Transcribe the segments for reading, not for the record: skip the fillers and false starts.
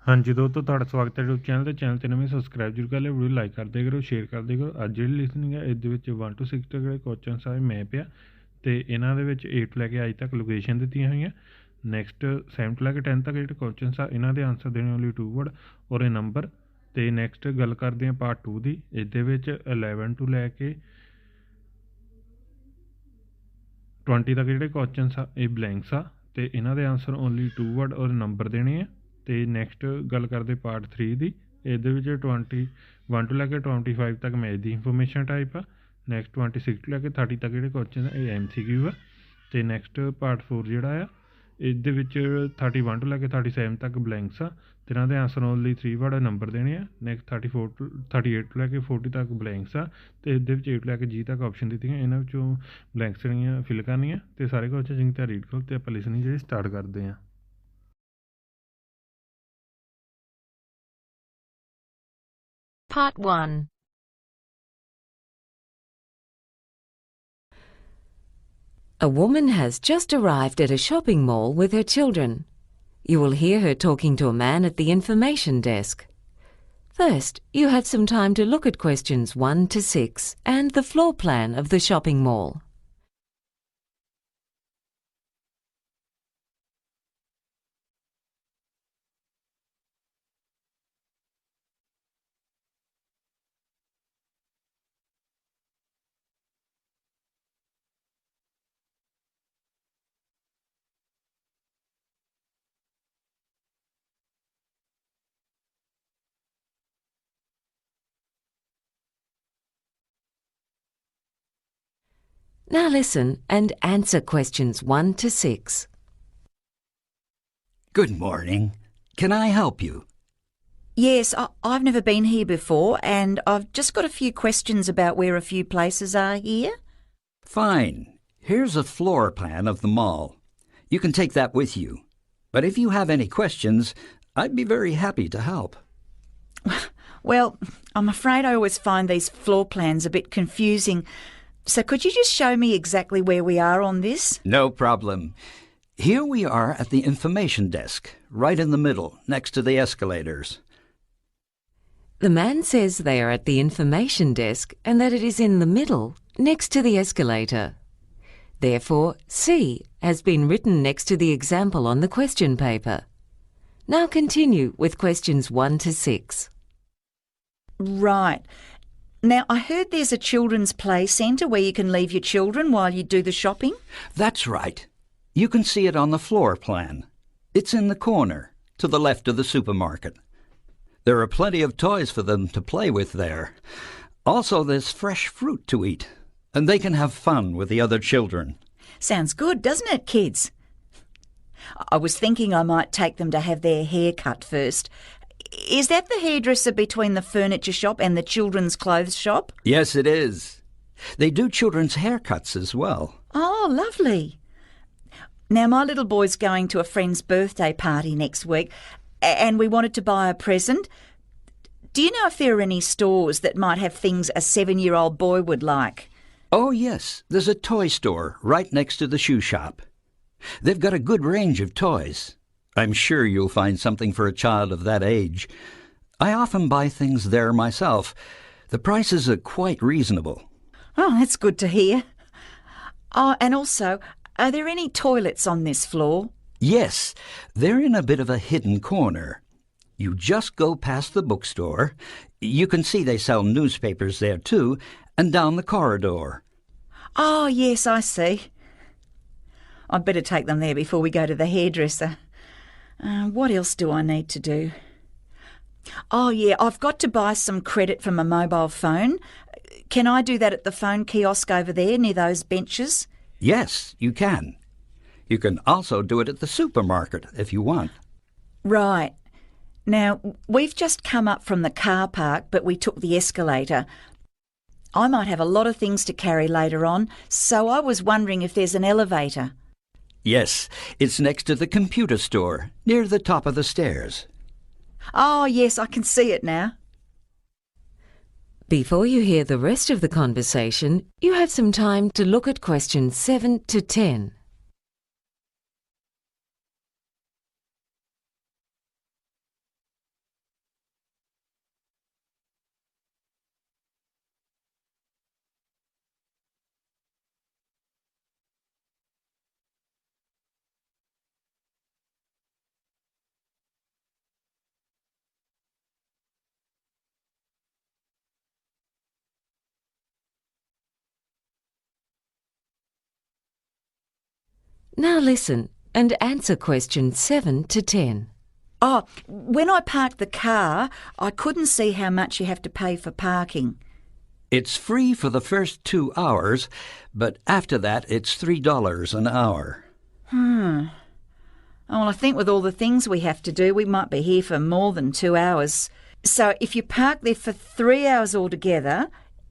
ਹਾਂਜੀ ਦੋਸਤੋ, ਤੁਹਾਡਾ ਸਵਾਗਤ ਹੈ YouTube ਚੈਨਲ ਤੇ। ਚੈਨਲ ਤੇ ਨਵੇਂ ਸਬਸਕ੍ਰਾਈਬ ਜ਼ਰੂਰ ਕਰ ਲਿਓ, ਵੀਡੀਓ ਲਾਈਕ ਕਰਦੇ ਕਰੋ, ਸ਼ੇਅਰ ਕਰਦੇ ਕਰੋ। ਅੱਜ ਜਿਹੜੀ ਲਿਸਨਿੰਗ ਹੈ ਇਹਦੇ ਵਿੱਚ 1 to 6 ਤੱਕ ਜਿਹੜੇ ਕੁਐਸਚਨਸ ਆ ਮੈਪ ਆ, ਤੇ ਇਹਨਾਂ ਦੇ ਵਿੱਚ 8 ਤੋਂ ਲੈ ਕੇ ਅੱਜ ਤੱਕ ਲੋਕੇਸ਼ਨ ਦਿੱਤੀਆਂ ਹੋਈਆਂ। ਨੈਕਸਟ 7 ਤੋਂ ਲੈ ਕੇ 10 ਤੱਕ ਜਿਹੜੇ ਕੁਐਸਚਨਸ ਆ ਇਹਨਾਂ ਦੇ ਆਨਸਰ ਦੇਣੇ ਓਨਲੀ 2 ਵਰਡ ਔਰ ਇਹ ਨੰਬਰ। ਤੇ ਨੈਕਸਟ ਗੱਲ ਕਰਦੇ ਹਾਂ ਪਾਰਟ 2 ਦੀ। ਇਹਦੇ ਵਿੱਚ 11 ਤੋਂ ਲੈ ਕੇ 20 ਤੱਕ ਜਿਹੜੇ ਕੁਐਸਚਨਸ ਆ ਇਹ ਬਲੈਂਕਸ ਆ, ਤੇ ਇਹਨਾਂ ਦੇ ਆਨਸਰ ਓਨਲੀ 2 ਵਰਡ ਔਰ ਨੰਬਰ ਦੇਣੇ ਆ। ਤੇ ਨੈਕਸਟ ਗੱਲ ਕਰਦੇ ਪਾਰਟ 3 ਦੀ। ਇਹਦੇ ਵਿੱਚ 21 ਤੋਂ ਲੈ ਕੇ 25 ਤੱਕ ਮੈਥ ਦੀ ਇਨਫੋਰਮੇਸ਼ਨ ਟਾਈਪ ਆ। ਨੈਕਸਟ 26 ਤੋਂ ਲੈ ਕੇ 30 ਤੱਕ ਜਿਹੜੇ ਕੁਐਸਚਨ ਆ ਇਹ MCQ ਆ। ਤੇ ਨੈਕਸਟ ਪਾਰਟ 4 ਜਿਹੜਾ ਆ ਇਹਦੇ ਵਿੱਚ 31 ਤੋਂ ਲੈ ਕੇ 37 ਤੱਕ ਬਲੈਂਕਸ ਆ, ਤੇ ਇਹਨਾਂ ਦੇ ਆਨਸਰ ਓਨਲੀ 3 ਵਰਡ ਨੰਬਰ ਦੇਣੇ ਆ। ਨੈਕਸਟ 38 ਤੋਂ ਲੈ ਕੇ 40 ਤੱਕ ਬਲੈਂਕਸ ਆ, ਤੇ ਇਹਦੇ ਵਿੱਚ 8 ਤੋਂ ਲੈ ਕੇ G ਤੱਕ ਆਪਸ਼ਨ ਦਿੱਤੀਆਂ, ਇਹਨਾਂ ਵਿੱਚੋਂ ਬਲੈਂਕਸ ਜਿਹੜੀਆਂ ਫਿਲ ਕਰਨੀਆਂ। ਤੇ ਸਾਰੇ ਕੁਐਸਚਨ ਚੰਗੀ ਤਰ੍ਹਾਂ ਰੀਡ ਕਰੋ ਤੇ ਆਪਾਂ ਲਿਸਨਿੰਗ ਜਿਹੜੀ ਸਟਾਰਟ ਕਰਦੇ ਹਾਂ। Part 1. A woman has just arrived at a shopping mall with her children. You will hear her talking to a man at the information desk. First, you have some time to look at questions 1 to 6 and the floor plan of the shopping mall. Now listen and answer questions 1 to 6. Good morning. Can I help you? Yes, I've never been here before, and I've just got a few questions about where a few places are here. Fine. Here's a floor plan of the mall. You can take that with you. But if you have any questions, I'd be very happy to help. Well, I'm afraid I always find these floor plans a bit confusing. So could you just show me exactly where we are on this? No problem. Here we are at the information desk, right in the middle, next to the escalators. The man says they are at the information desk and that it is in the middle, next to the escalator. Therefore, C has been written next to the example on the question paper. Now continue with questions 1 to 6. Right. Now, I heard there's a children's play centre where you can leave your children while you do the shopping. That's right. You can see it on the floor plan. It's in the corner, to the left of the supermarket. There are plenty of toys for them to play with there. Also, there's fresh fruit to eat, and they can have fun with the other children. Sounds good, doesn't it, kids? I was thinking I might take them to have their hair cut first. Is that the hairdresser between the furniture shop and the children's clothes shop? Yes, it is. They do children's haircuts as well. Oh, lovely. Now, my little boy's going to a friend's birthday party next week, and we wanted to buy a present. Do you know if there are any stores that might have things a 7-year-old boy would like? Oh, yes. There's a toy store right next to the shoe shop. They've got a good range of toys. I'm sure you'll find something for a child of that age. I often buy things there myself. The prices are quite reasonable. Oh, that's good to hear. Oh, and also, are there any toilets on this floor? Yes, they're in a bit of a hidden corner. You just go past the bookstore. You can see they sell newspapers there too, and down the corridor. Oh, yes, I see. I'd better take them there before we go to the hairdresser. What else do I need to do? Oh, yeah, I've got to buy some credit for my mobile phone. Can I do that at the phone kiosk over there near those benches? Yes, you can. You can also do it at the supermarket if you want. Right. Now, we've just come up from the car park, but we took the escalator. I might have a lot of things to carry later on, so I was wondering if there's an elevator. Yes, it's next to the computer store, near the top of the stairs. Oh, yes, I can see it now. Before you hear the rest of the conversation, you have some time to look at questions 7 to 10. Now listen and answer questions 7 to 10. Oh, when I parked the car, I couldn't see how much you have to pay for parking. It's free for the first 2 hours, but after that it's $3 an hour. Oh, well, I think with all the things we have to do, we might be here for more than 2 hours. So if you park there for 3 hours altogether,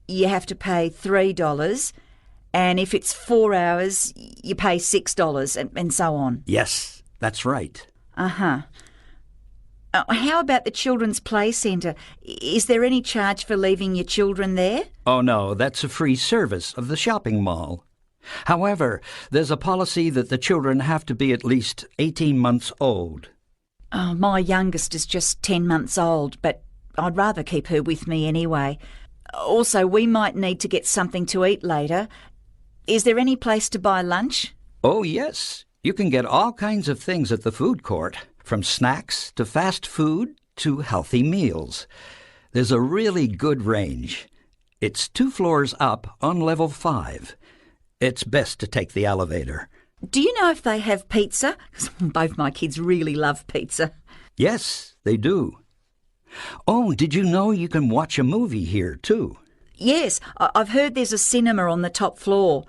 you have to pay $3. And if it's 4 hours, you pay $6 and so on. Yes, that's right. Uh-huh. How about the children's play centre? Is there any charge for leaving your children there? Oh no, that's a free service of the shopping mall. However, there's a policy that the children have to be at least 18 months old. Oh, my youngest is just 10 months old, but I'd rather keep her with me anyway. Also, we might need to get something to eat later. Is there any place to buy lunch? Oh yes, you can get all kinds of things at the food court, from snacks to fast food to healthy meals. There's a really good range. It's 2 floors up on level 5. It's best to take the elevator. Do you know if they have pizza? 'Cause both my kids really love pizza. Yes, they do. Oh, did you know you can watch a movie here too? Yes, I've heard there's a cinema on the top floor.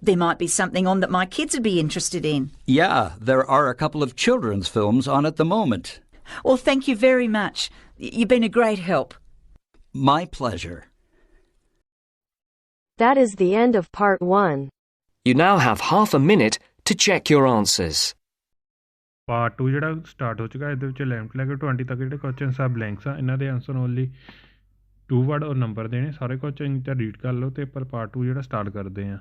There might be something on that my kids would be interested in. Yeah, there are a couple of children's films on at the moment. Well, thank you very much. You've been a great help. My pleasure. That is the end of part 1. You now have half a minute to check your answers. Part 2 ਜਿਹੜਾ start ਹੋ ਚੁੱਕਾ ਇਹਦੇ ਵਿੱਚ 11 ਤੋਂ ਲੈ ਕੇ 20 ਤੱਕ ਜਿਹੜੇ questions ਆ ਬਲੈਂਕਸ ਆ ਇਹਨਾਂ ਦੇ ਆਨਸਰ ਓਨਲੀ 2 ਵਰਡ ਔਰ ਨੰਬਰ ਦੇਣੇ ਸਾਰੇ ਕੁਐਸਚਨ ਤਾਂ ਰੀਡ ਕਰ ਲਓ ਤੇ ਪਰ ਪਾਰਟ 2 ਜਿਹੜਾ ਸਟਾਰਟ ਕਰਦੇ ਆ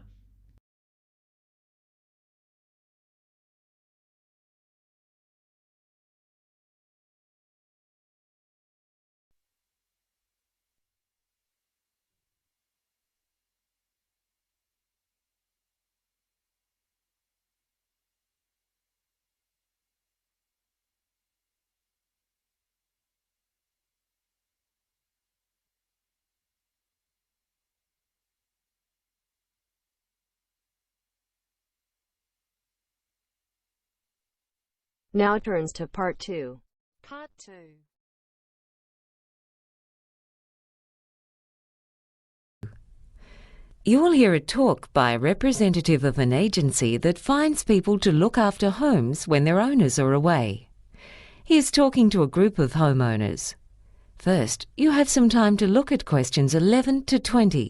Now turns to part 2. Part 2. You will hear a talk by a representative of an agency that finds people to look after homes when their owners are away. He is talking to a group of homeowners. First, you have some time to look at questions 11 to 20.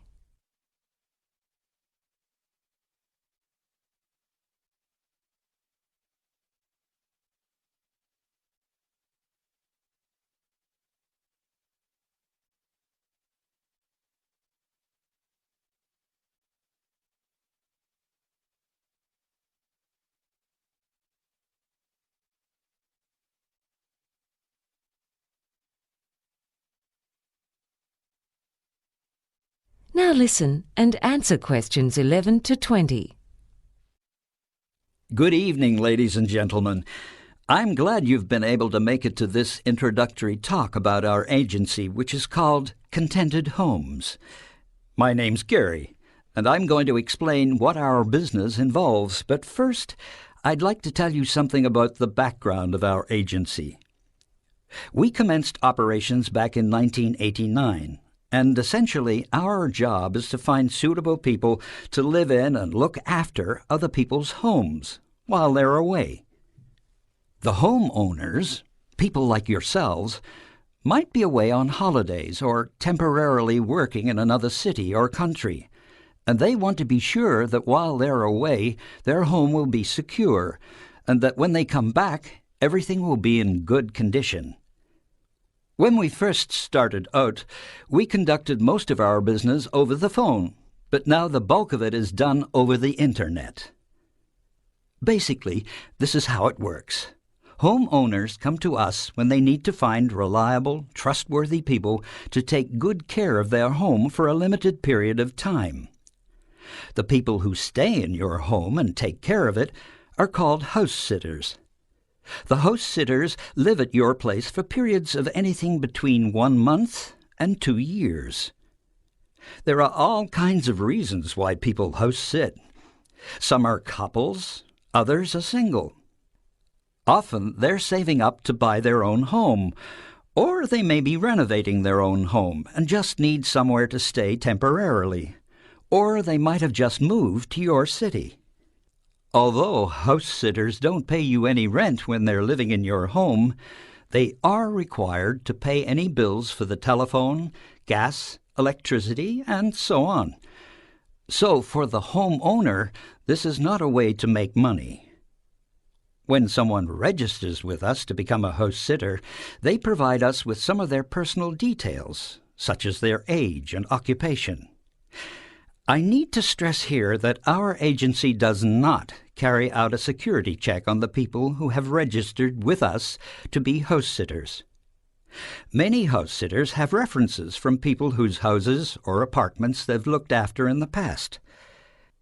Now listen and answer questions 11 to 20. Good evening, ladies and gentlemen. I'm glad you've been able to make it to this introductory talk about our agency, which is called Contented Homes. My name's Gary, and I'm going to explain what our business involves. But first, I'd like to tell you something about the background of our agency. We commenced operations back in 1989. And essentially, our job is to find suitable people to live in and look after other people's homes while they're away. The homeowners, people like yourselves, might be away on holidays or temporarily working in another city or country, and they want to be sure that while they're away, their home will be secure, and that when they come back, everything will be in good condition. When we first started out, we conducted most of our business over the phone, but now the bulk of it is done over the Internet. Basically, this is how it works. Homeowners come to us when they need to find reliable, trustworthy people to take good care of their home for a limited period of time. The people who stay in your home and take care of it are called house sitters. The house sitters live at your place for periods of anything between 1 month and 2 years. There are all kinds of reasons why people house sit. Some are couples, Others are single. Often they're saving up to buy their own home, or they may be renovating their own home and just need somewhere to stay temporarily. Or they might have just moved to your city. Although house sitters don't pay you any rent when they're living in your home, they are required to pay any bills for the telephone, gas, electricity, and so on. So for the homeowner, this is not a way to make money. When someone registers with us to become a house sitter, they provide us with some of their personal details, such as their age and occupation. I need to stress here that our agency does not carry out a security check on the people who have registered with us to be house sitters. Many house sitters have references from people whose houses or apartments they've looked after in the past.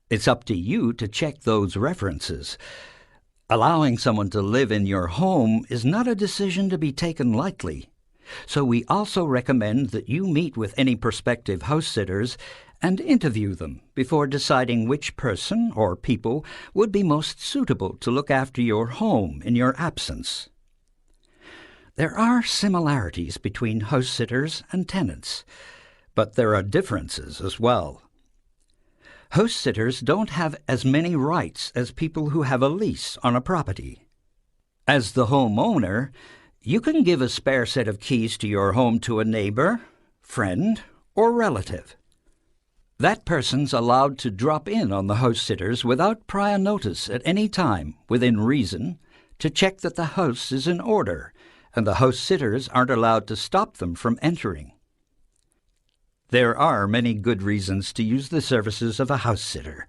It's up to you to check those references. Allowing someone to live in your home is not a decision to be taken lightly. So we also recommend that you meet with any prospective house sitters and interview them before deciding which person or people would be most suitable to look after your home in your absence. There are similarities between house sitters and tenants, but there are differences as well. House sitters don't have as many rights as people who have a lease on a property. As the homeowner, you can give a spare set of keys to your home to a neighbor, friend, or relative. That person's allowed to drop in on the house sitters without prior notice at any time, within reason, to check that the house is in order, and the house sitters aren't allowed to stop them from entering. There are many good reasons to use the services of a house sitter.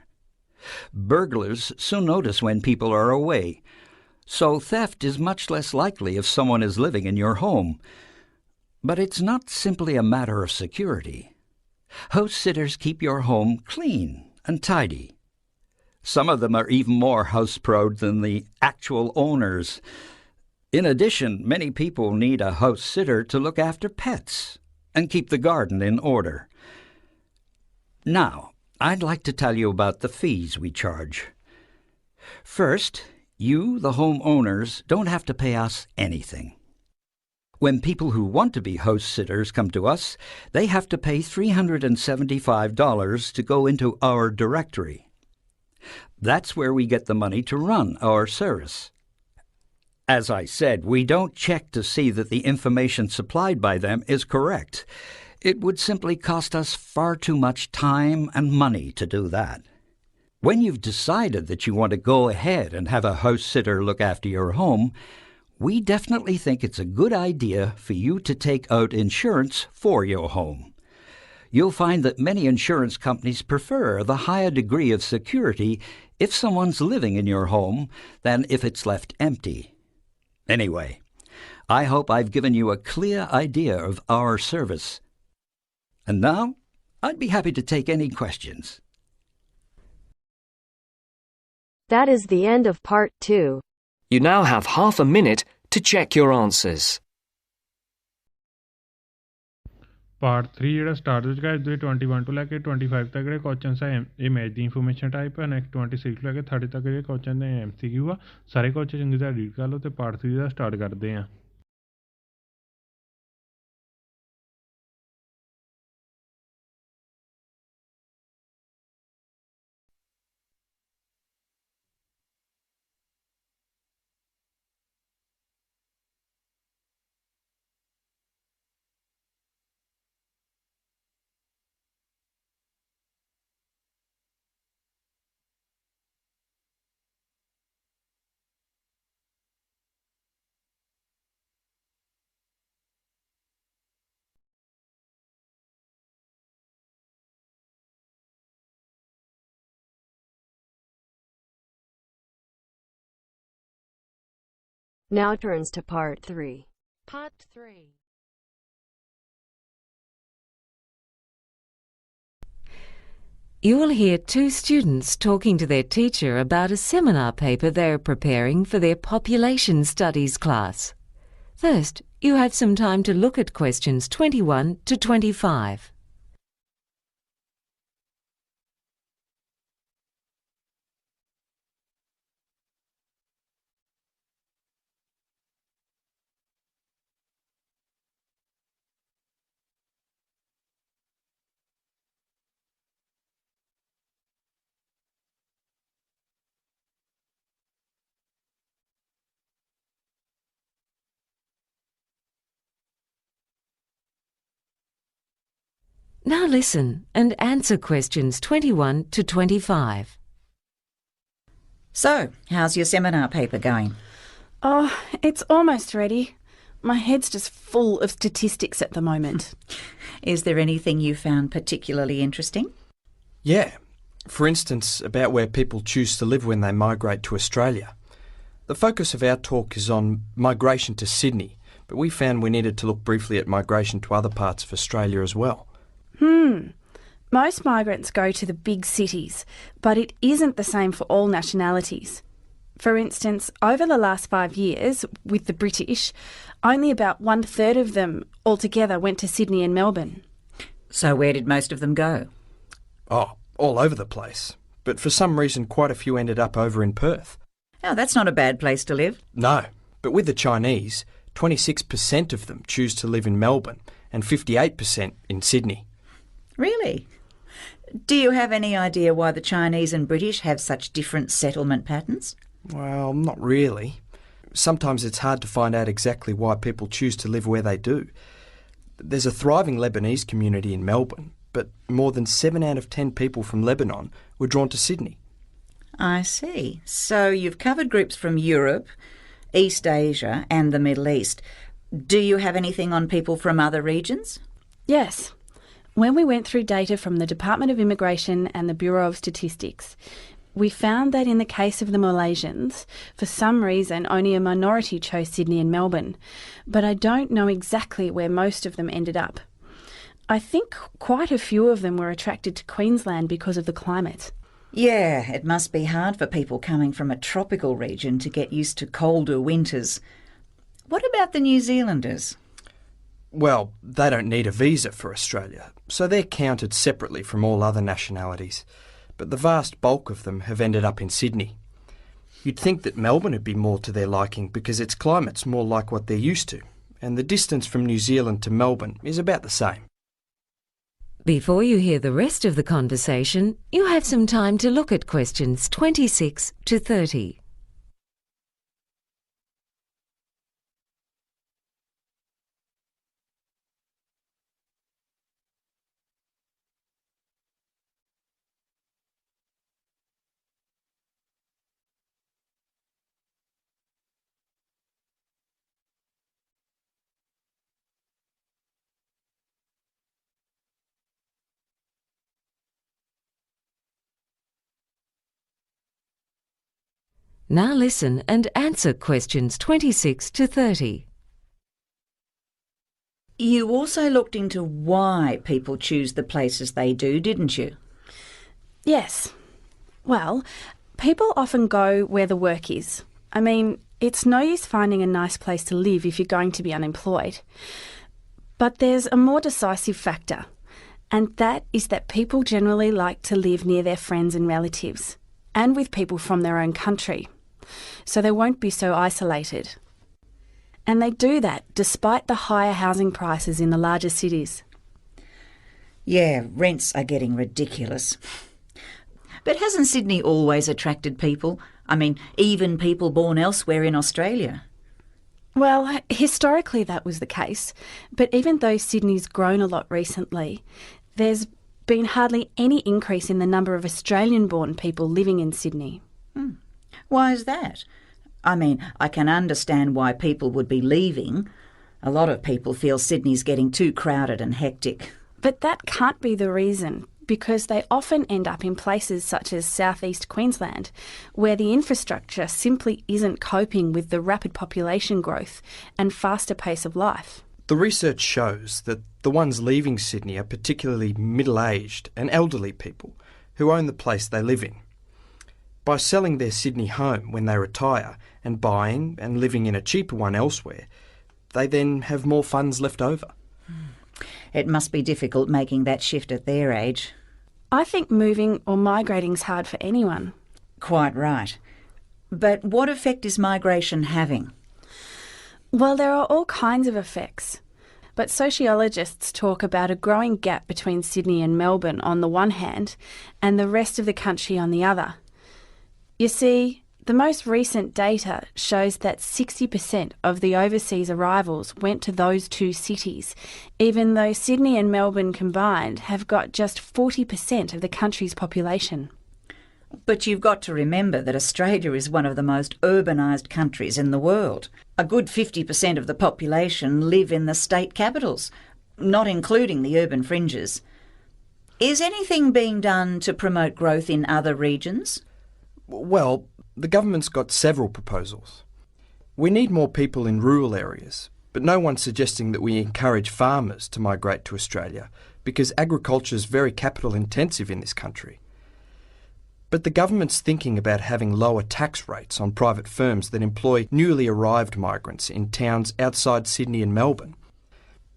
Burglars soon notice when people are away, so theft is much less likely if someone is living in your home. But it's not simply a matter of security. House sitters keep your home clean and tidy. Some of them are even more house-proud than the actual owners. In addition, many people need a house sitter to look after pets and keep the garden in order. Now, I'd like to tell you about the fees we charge. First, you, the homeowners, don't have to pay us anything. When people who want to be house sitters come to us, they have to pay $375 to go into our directory. That's where we get the money to run our service. As I said, we don't check to see that the information supplied by them is correct. It would simply cost us far too much time and money to do that. When you've decided that you want to go ahead and have a house sitter look after your home, we definitely think it's a good idea for you to take out insurance for your home. You'll find that many insurance companies prefer the higher degree of security if someone's living in your home than if it's left empty. Anyway, I hope I've given you a clear idea of our service. And now, I'd be happy to take any questions. That is the end of part 2. You now have half a minute to check your answers. Part 3 ਜਿਹੜਾ start ਵਿੱਚ guys ਦੇ 21 ਤੋਂ ਲੈ ਕੇ 25 ਤੱਕ ਜਿਹੜੇ questions ਆ ਇਹ math ਦੀ information type ਹੈ। ਨੈਕਸਟ 26 ਤੋਂ ਲੈ ਕੇ 30 ਤੱਕ ਜਿਹੜੇ ਕੁਐਸਚਨ ਨੇ MCQ ਆ। ਸਾਰੇ ਕੁਐਸਚਨ ਚੰਗੀ ਤਰ੍ਹਾਂ ਰੀਡ ਕਰ ਲਓ ਤੇ ਪਾਰਟ 3 ਦਾ ਸਟਾਰਟ ਕਰਦੇ ਹਾਂ। Now turns to part 3. Part 3. You will hear two students talking to their teacher about a seminar paper they are preparing for their population studies class. First, you have some time to look at questions 21 to 25. Now listen and answer questions 21 to 25. So, how's your seminar paper going? Oh, it's almost ready. My head's just full of statistics at the moment. Is there anything you found particularly interesting? Yeah. For instance, about where people choose to live when they migrate to Australia. The focus of our talk is on migration to Sydney, but we found we needed to look briefly at migration to other parts of Australia as well. Most migrants go to the big cities, but it isn't the same for all nationalities. For instance, over the last 5 years, with the British, only about 1/3 of them altogether went to Sydney and Melbourne. So where did most of them go? Oh, all over the place. But for some reason quite a few ended up over in Perth. Oh, that's not a bad place to live. No, but with the Chinese, 26% of them choose to live in Melbourne and 58% in Sydney. Really? Do you have any idea why the Chinese and British have such different settlement patterns? Well, not really. Sometimes it's hard to find out exactly why people choose to live where they do. There's a thriving Lebanese community in Melbourne, but more than 7 out of 10 people from Lebanon were drawn to Sydney. I see. So you've covered groups from Europe, East Asia and the Middle East. Do you have anything on people from other regions? Yes. When we went through data from the Department of Immigration and the Bureau of Statistics, we found that in the case of the Malaysians, for some reason only a minority chose Sydney and Melbourne, but I don't know exactly where most of them ended up. I think quite a few of them were attracted to Queensland because of the climate. Yeah, it must be hard for people coming from a tropical region to get used to colder winters. What about the New Zealanders? Well, they don't need a visa for Australia, so they're counted separately from all other nationalities. But the vast bulk of them have ended up in Sydney. You'd think that Melbourne would be more to their liking because its climate's more like what they're used to, and the distance from New Zealand to Melbourne is about the same. Before you hear the rest of the conversation, you have some time to look at questions 26 to 30. Now listen and answer questions 26 to 30. You also looked into why people choose the places they do, didn't you? Yes. Well, people often go where the work is. I mean, it's no use finding a nice place to live if you're going to be unemployed. But there's a more decisive factor, and that is that people generally like to live near their friends and relatives, and with people from their own country, so they won't be so isolated. And they do that despite the higher housing prices in the larger cities. Yeah, rents are getting ridiculous. But hasn't Sydney always attracted people? I mean, even people born elsewhere in Australia? Well, historically that was the case, but even though Sydney's grown a lot recently, there's been hardly any increase in the number of Australian-born people living in Sydney. Why is that? I mean, I can understand why people would be leaving. A lot of people feel Sydney's getting too crowded and hectic. But that can't be the reason, because they often end up in places such as southeast Queensland, where the infrastructure simply isn't coping with the rapid population growth and faster pace of life. The research shows that the ones leaving Sydney are particularly middle-aged and elderly people who own the place they live in. By selling their Sydney home when they retire and buying and living in a cheaper one elsewhere, they then have more funds left over. It must be difficult making that shift at their age. I think moving or migrating's hard for anyone. Quite right. But what effect is migration having? Well, there are all kinds of effects. But sociologists talk about a growing gap between Sydney and Melbourne on the one hand and the rest of the country on the other. You see, The most recent data shows that 60% of the overseas arrivals went to those two cities, even though Sydney and Melbourne combined have got just 40% of the country's population. But you've got to remember that Australia is one of the most urbanised countries in the world. A good 50% of the population live in the state capitals, not including the urban fringes. Is anything being done to promote growth in other regions? Well, the government's got several proposals. We need more people in rural areas, but no one's suggesting that we encourage farmers to migrate to Australia because agriculture is very capital intensive in this country. But the government's thinking about having lower tax rates on private firms that employ newly arrived migrants in towns outside Sydney and Melbourne.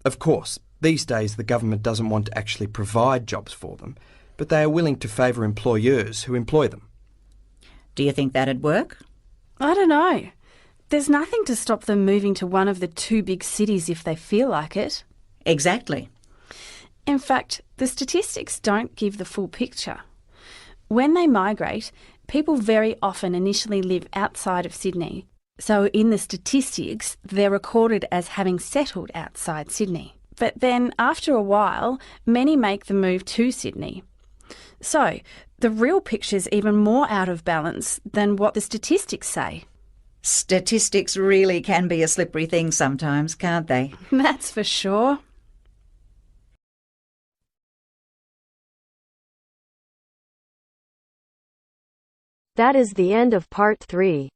Of course, these days the government doesn't want to actually provide jobs for them, but they are willing to favour employers who employ them. Do you think that'd work? I don't know. There's nothing to stop them moving to one of the two big cities if they feel like it. Exactly. In fact, the statistics don't give the full picture. When they migrate, people very often initially live outside of Sydney. So in the statistics, they're recorded as having settled outside Sydney. But then after a while, many make the move to Sydney. So the real picture's even more out of balance than what the statistics say. Statistics really can be a slippery thing sometimes, can't they? That's for sure. That is the end of part 3.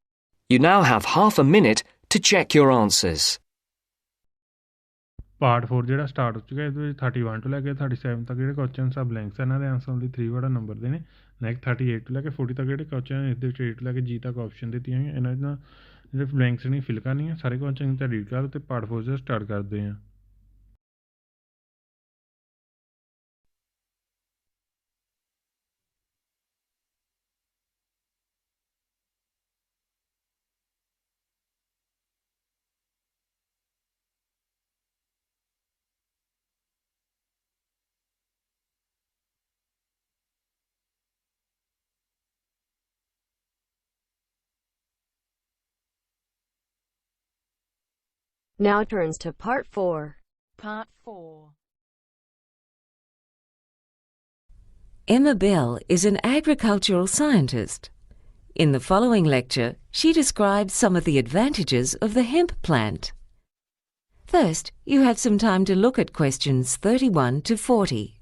You now have half a minute to check your answers. Part 4 ਜਿਹੜਾ start ਹੋ ਚੁੱਕਾ ਇਹਦੇ ਵਿੱਚ 31 ਤੋਂ ਲੈ ਕੇ 37 ਤੱਕ ਜਿਹੜੇ questions ਆ ਬਲੈਂਕਸ ਇਹਨਾਂ ਦੇ ਆਨਸਰ ਲਈ 3 ਵਰਡ ਨੰਬਰ ਦੇ ਨੇ। ਨੈਕਸਟ 38 ਤੋਂ ਲੈ ਕੇ 40 ਤੱਕ ਜਿਹੜੇ ਕੁਐਸਚਨ ਇਸ ਦੇ ਵਿੱਚ 8 ਤੋਂ ਲੈ ਕੇ G ਤੱਕ ਆਪਸ਼ਨ ਦਿੱਤੀਆਂ ਹੋਈਆਂ ਇਹਨਾਂ ਦਾ ਜਿਹੜੇ ਬਲੈਂਕਸ ਨਹੀਂ ਫਿਲ ਕਰਨੀਆਂ ਸਾਰੇ ਕੁਐਸਚਨ ਤੇ ਰੀਡ ਕਰ ਤੇ ਪਾਰਟ 4 ਜਿਹੜਾ ਸਟਾਰਟ ਕਰਦੇ ਹਾਂ। Now turns to part 4. Part 4. Emma Bell is an agricultural scientist. In the following lecture, she describes some of the advantages of the hemp plant. First, you have some time to look at questions 31 to 40.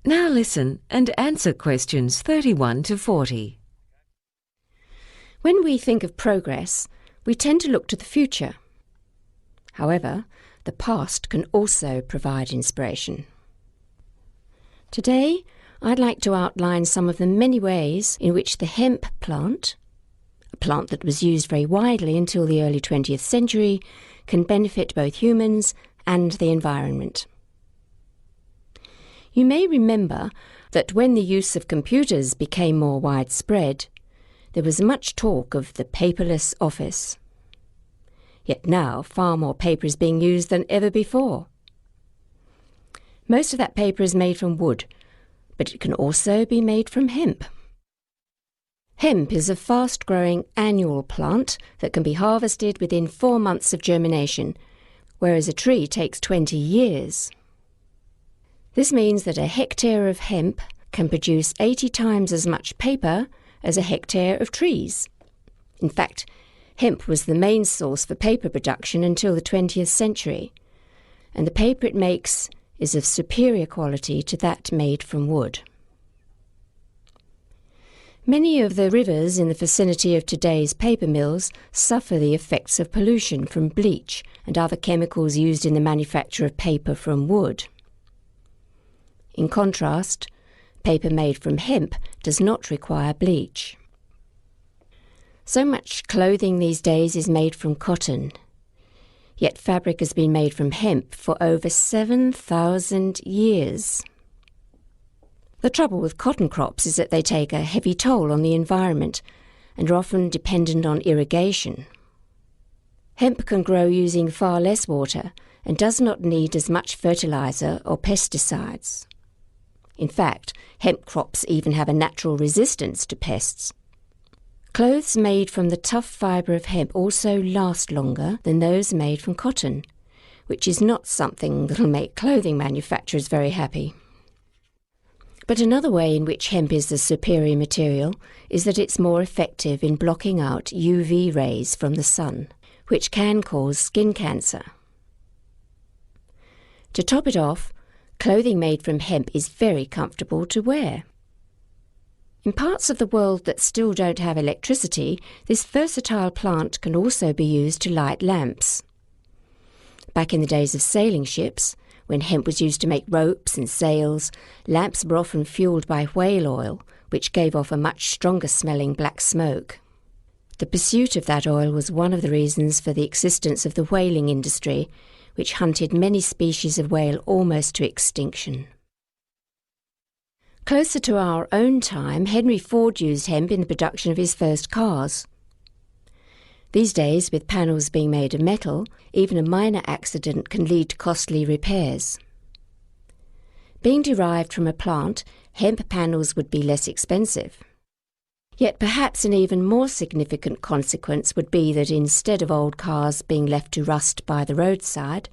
Now listen and answer questions 31 to 40. When we think of progress, we tend to look to the future. However, the past can also provide inspiration. Today, I'd like to outline some of the many ways in which the hemp plant, a plant that was used very widely until the early 20th century, can benefit both humans and the environment. You may remember that when the use of computers became more widespread, there was much talk of the paperless office. Yet now far more paper is being used than ever before. Most of that paper is made from wood, but it can also be made from hemp. Hemp is a fast-growing annual plant that can be harvested within 4 months of germination, whereas a tree takes 20 years. This means that a hectare of hemp can produce 80 times as much paper as a hectare of trees. In fact, hemp was the main source for paper production until the 20th century, and the paper it makes is of superior quality to that made from wood. Many of the rivers in the vicinity of today's paper mills suffer the effects of pollution from bleach and other chemicals used in the manufacture of paper from wood. In contrast, paper made from hemp does not require bleach. So much clothing these days is made from cotton, yet fabric has been made from hemp for over 7,000 years. The trouble with cotton crops is that they take a heavy toll on the environment and are often dependent on irrigation. Hemp can grow using far less water and does not need as much fertilizer or pesticides. In fact, hemp crops even have a natural resistance to pests. Clothes made from the tough fibre of hemp also last longer than those made from cotton, which is not something that'll make clothing manufacturers very happy. But another way in which hemp is the superior material is that it's more effective in blocking out UV rays from the sun, which can cause skin cancer. To top it off, clothing made from hemp is very comfortable to wear. In parts of the world that still don't have electricity, this versatile plant can also be used to light lamps. Back in the days of sailing ships, when hemp was used to make ropes and sails, lamps were often fueled by whale oil, which gave off a much stronger-smelling black smoke. The pursuit of that oil was one of the reasons for the existence of the whaling industry, which hunted many species of whale almost to extinction. Closer to our own time, Henry Ford used hemp in the production of his first cars. These days, with panels being made of metal, even a minor accident can lead to costly repairs. Being derived from a plant, hemp panels would be less expensive. Yet perhaps an even more significant consequence would be that instead of old cars being left to rust by the roadside,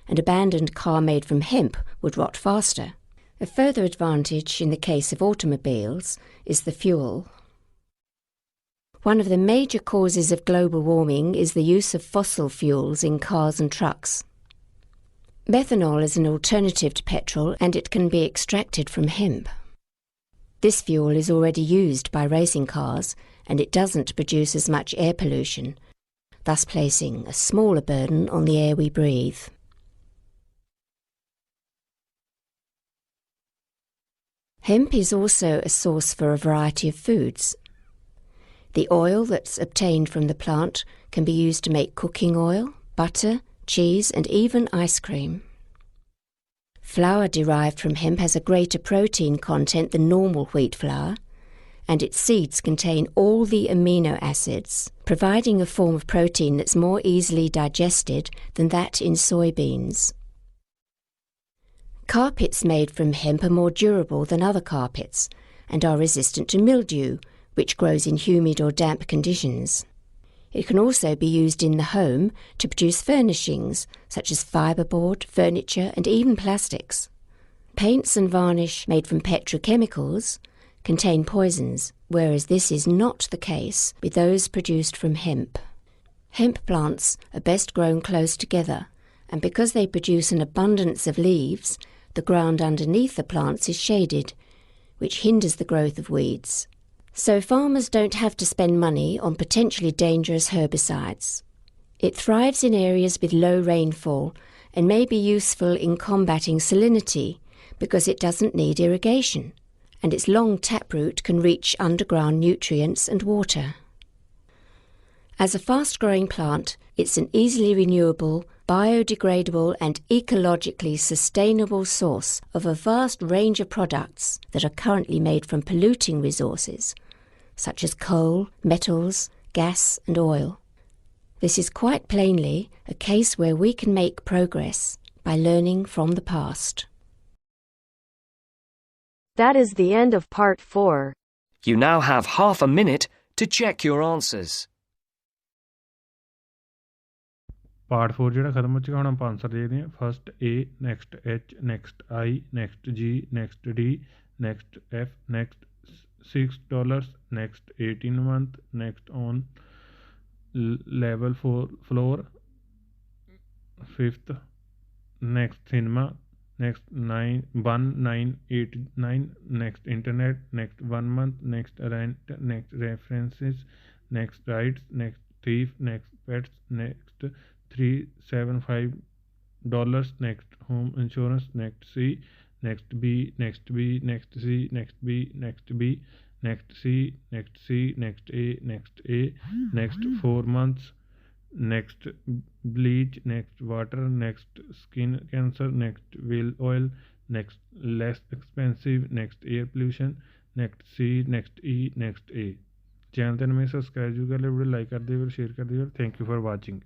an abandoned car made from hemp would rot faster. A further advantage in the case of automobiles is the fuel. One of the major causes of global warming is the use of fossil fuels in cars and trucks. Methanol is an alternative to petrol and it can be extracted from hemp. This fuel is already used by racing cars and it doesn't produce as much air pollution, thus placing a smaller burden on the air we breathe. Hemp is also a source for a variety of foods. The oil that's obtained from the plant can be used to make cooking oil, butter, cheese, and even ice cream. Flour derived from hemp has a greater protein content than normal wheat flour, and its seeds contain all the amino acids, providing a form of protein that's more easily digested than that in soybeans. Carpets made from hemp are more durable than other carpets and are resistant to mildew, which grows in humid or damp conditions. It can also be used in the home to produce furnishings such as fiberboard, furniture and even plastics. Paints and varnish made from petrochemicals contain poisons, whereas this is not the case with those produced from hemp. Hemp plants are best grown close together, and because they produce an abundance of leaves, the ground underneath the plants is shaded, which hinders the growth of weeds. So farmers don't have to spend money on potentially dangerous herbicides. It thrives in areas with low rainfall and may be useful in combating salinity because it doesn't need irrigation, and its long taproot can reach underground nutrients and water. As a fast-growing plant, it's an easily renewable, biodegradable and ecologically sustainable source of a vast range of products that are currently made from polluting resources, such as coal, metals, gas and oil. This is quite plainly a case where we can make progress by learning from the past. That is the end of part 4. You now have half a minute to check your answers. Part 4 ਜਿਹੜਾ ਖਤਮ ਹੋ ਚੁੱਕਾ, ਹੁਣ ਆਪਾਂ answer ਦੇਖਦੇ ਹਾਂ। First A, next H, next I, next ਜੀ, next D, next F, next $6, next 18 month, next on level 4 floor, fifth, next cinema, next 1989, next internet, next 1 month, next rent, next references, next rights, next thief, next pets, next $375, next home insurance, next C, next B, next B, next C, next B, next B, next C, next C, next A, next A, next 4 months, next bleach, next water, next skin cancer, next whale oil, next less expensive, next air pollution, next C, next E, next A। Channel ते नमें subscribe जरूर कर लियो, video like कर दियो, share कर दियो। Thank you for watching.